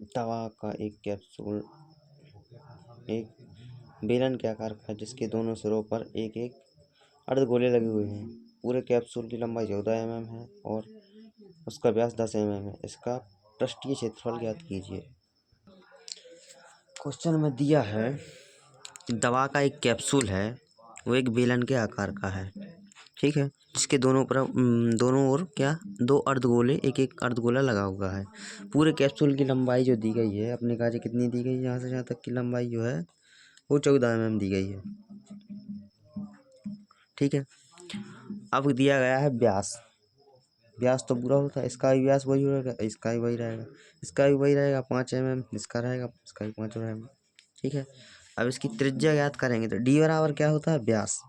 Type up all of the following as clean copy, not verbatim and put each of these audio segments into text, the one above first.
दवा का एक कैप्सूल एक बेलन के आकार का है जिसके दोनों सिरों पर एक एक अर्धगोले लगे हुए हैं। पूरे कैप्सूल की लंबाई 14 mm है और उसका व्यास 10 mm है। इसका पृष्ठीय क्षेत्रफल ज्ञात कीजिए। क्वेश्चन में दिया है कि दवा का एक कैप्सूल है, वो एक बेलन के आकार का है, ठीक है, जिसके दोनों ओर क्या दो अर्धगोले एक एक अर्धगोला लगा हुआ है। पूरे कैप्सूल की लंबाई जो दी गई है अपने काज कितनी दी गई है, यहाँ से यहाँ तक की लंबाई जो है वो 14 mm दी गई है, ठीक है। अब दिया गया है व्यास। व्यास तो पूरा होता है, इसका भी व्यास वही रहेगा, इसका भी वही रहेगा, इसका भी वही रहेगा 5 mm, इसका रहेगा इसका भी 5 mm, ठीक है। अब इसकी त्रिज्या ज्ञात करेंगे तो डी बराबर क्या होता है, व्यास।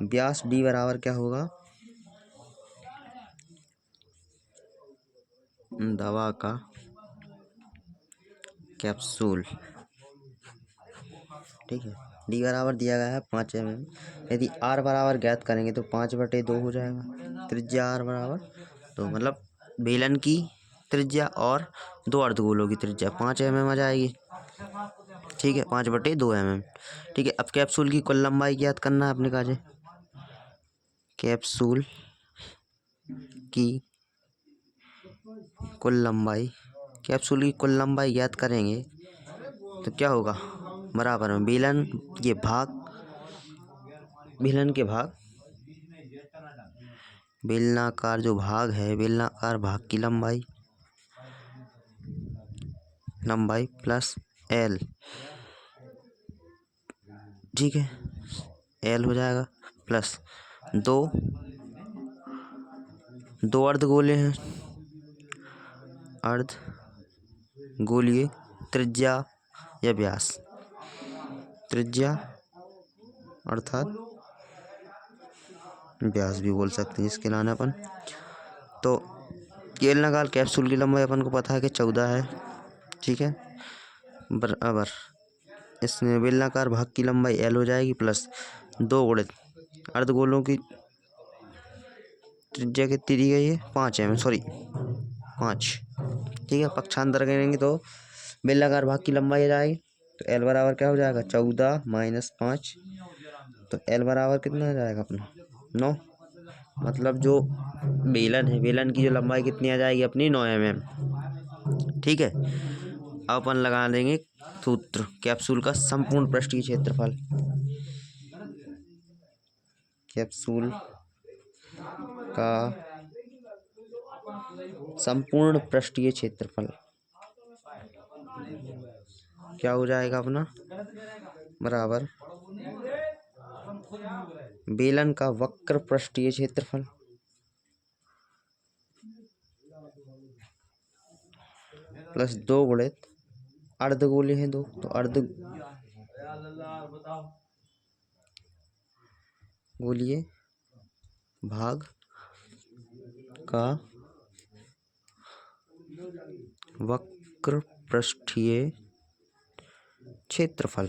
व्यास डी बराबर क्या होगा, दवा का कैप्सूल, ठीक है। डी बराबर दिया गया है 5 mm। यदि आर बराबर ज्ञात करेंगे तो 5/2 हो जाएगा। त्रिज्या आर बराबर तो मतलब बेलन की त्रिज्या और दो अर्धगोलों की त्रिज्या 5 mm आ जाएगी, ठीक है, 5/2 mm, ठीक है। अब कैप्सूल की कुल लंबाई ज्ञात करना है अपने काजे। कैप्सूल की कुल लंबाई, कैप्सूल की कुल लंबाई ज्ञात करेंगे तो क्या होगा, बराबर में बेलन ये भाग, बेलन के भाग, बेलनाकार जो भाग है बेलनाकार भाग की लंबाई प्लस एल, ठीक है, एल हो जाएगा प्लस दो अर्धगोले हैं, अर्धगोलीय त्रिज्या या व्यास, त्रिज्या अर्थात व्यास भी बोल सकते हैं इसके लाने अपन। तो बेलनाकार कैप्सूल की लंबाई अपन को पता है कि 14 है, ठीक है, बराबर इस बेलनाकार भाग की लंबाई एल हो जाएगी प्लस 2 गुणित अर्धगोलों की त्रिज्या कितनी दी गई है 5 mm, सॉरी 5, ठीक है। पक्षांतर करेंगे तो बेलनाकार भाग की लंबाई आ जाएगी तो एल बराबर क्या हो जाएगा 14 - 5, तो एल बराबर कितना आ जाएगा अपना 9, मतलब जो बेलन है बेलन की जो लंबाई कितनी आ जाएगी अपनी 9 mm, ठीक है। अब अपन लगा देंगे सूत्र, कैप्सूल का संपूर्ण पृष्ठीय क्षेत्रफल, कैप्सूल का संपूर्ण पृष्ठीय क्षेत्रफल क्या हो जाएगा अपना, बराबर बेलन का वक्र पृष्ठीय क्षेत्रफल प्लस 2 गुणित अर्धगोले हैं दो तो अर्धगोलीय भाग का वक्र पृष्ठीय क्षेत्रफल।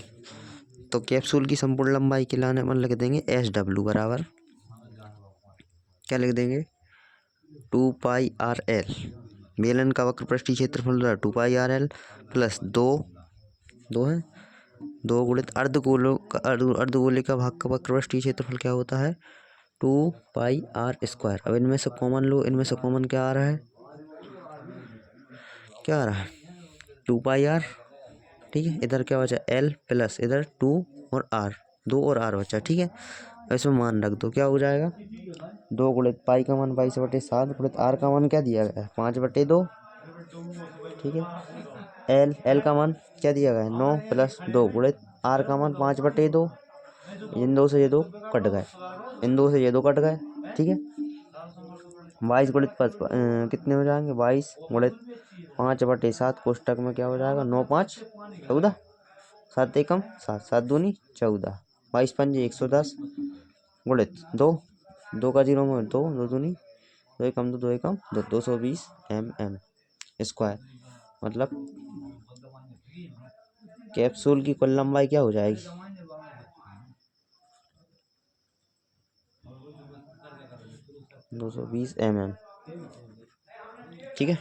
तो कैप्सूल की संपूर्ण लंबाई के लाने अपन लिख देंगे SW बराबर क्या लिख देंगे 2πRL, बेलन का वक्र पृष्ठीय क्षेत्रफल 2πRL प्लस 2 है 2 गुणित अर्धगोले का भाग का वक्र पृष्ठीय क्षेत्रफल क्या होता है 2πR²। अब इनमें से कॉमन लो, इनमें से कॉमन क्या आ रहा है 2πR, ठीक है। इधर क्या बचा L प्लस इधर 2 और R, 2 और R बचा, ठीक है। इसमें मान रख दो क्या हो जाएगा 2 गुणित पाई का मान 22/7 गुणित R का मान क्या दिया गया है 5/2, ठीक है। L का मान क्या दिया गया है 9 प्लस 2 गुणित R का मान 5/2, इन दो से ये दो कट गए, इन दो से ये दो कट गए, ठीक है। 22 गुणित कितने हो जाएंगे 22 गुणित 5/7 कोष्टक में क्या हो जाएगा 9 5 14, 7 एकम 7, 7 दूनी 14, 22 पंजे 110 गुणित 2 का 0 में 2 दूनी 2 एकम 2 एकम 220 mm²। मतलब कैप्सूल की कुल लंबाई क्या हो जाएगी 220 mm, ठीक है।